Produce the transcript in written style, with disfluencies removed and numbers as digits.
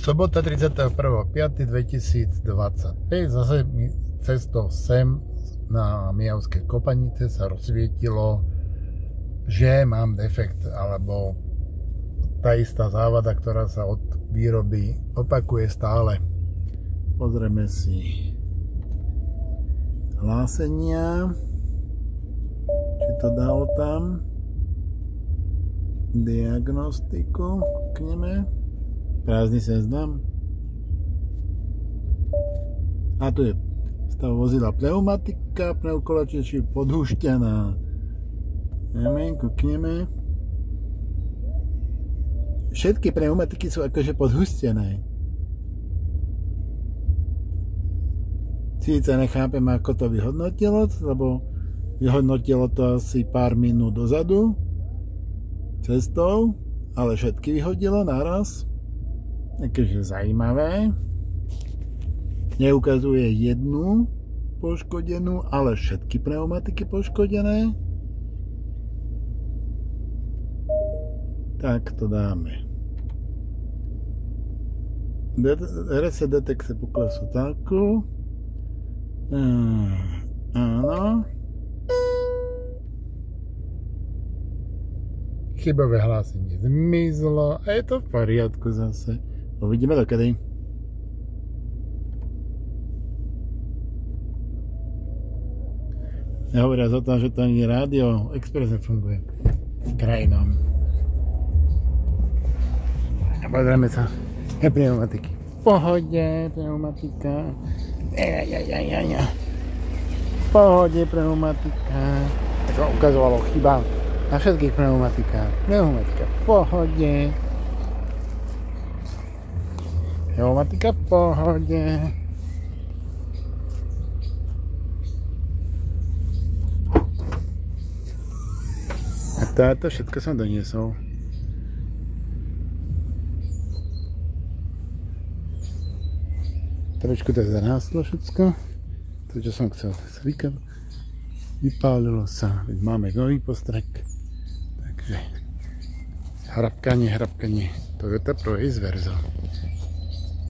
Sobota 31.5.2025, zase mi cestou sem na Mijavské Kopanice sa rozsvietilo, že mám defekt, alebo tá istá závada, ktorá sa od výroby opakuje stále. Pozrieme si hlásenia, či to dalo tam, diagnostiku, kúkneme. Prázdny seznam. A tu je stav vozidla pneumatika, pneukolačie podhušťaná. Kúkneme. Všetky pneumatiky sú akože podhustené. Síce nechápem, ako to vyhodnotilo, lebo vyhodnotilo to asi pár minút dozadu cestou, ale všetky vyhodilo naraz. Takže zajímavé. Neukazuje jednu poškodenú, ale všetky pneumatiky poškodené. Tak to dáme. RC detekce poklesu tlaku. Áno. Chybové hlásenie zmizlo a je to v poriadku zase. Uvidíme dokedy. Nehovoriac o tom, že to ani rádio Express nefunguje. Krajinom. A pozrieme sa na pneumatiky. V pohode, pneumatika. V pohode, pneumatika. Tak ukazovalo chyba na všetkých pneumatikách. Pneumatika v pohode. Pneumatika v pohode. A táto všetko som doniesol. Trošku to zarástlo všetko. To, čo som chcel zvykať. Vypálilo sa. Máme nový postrek. Takže hrabkanie. Toyota Proace Verzo.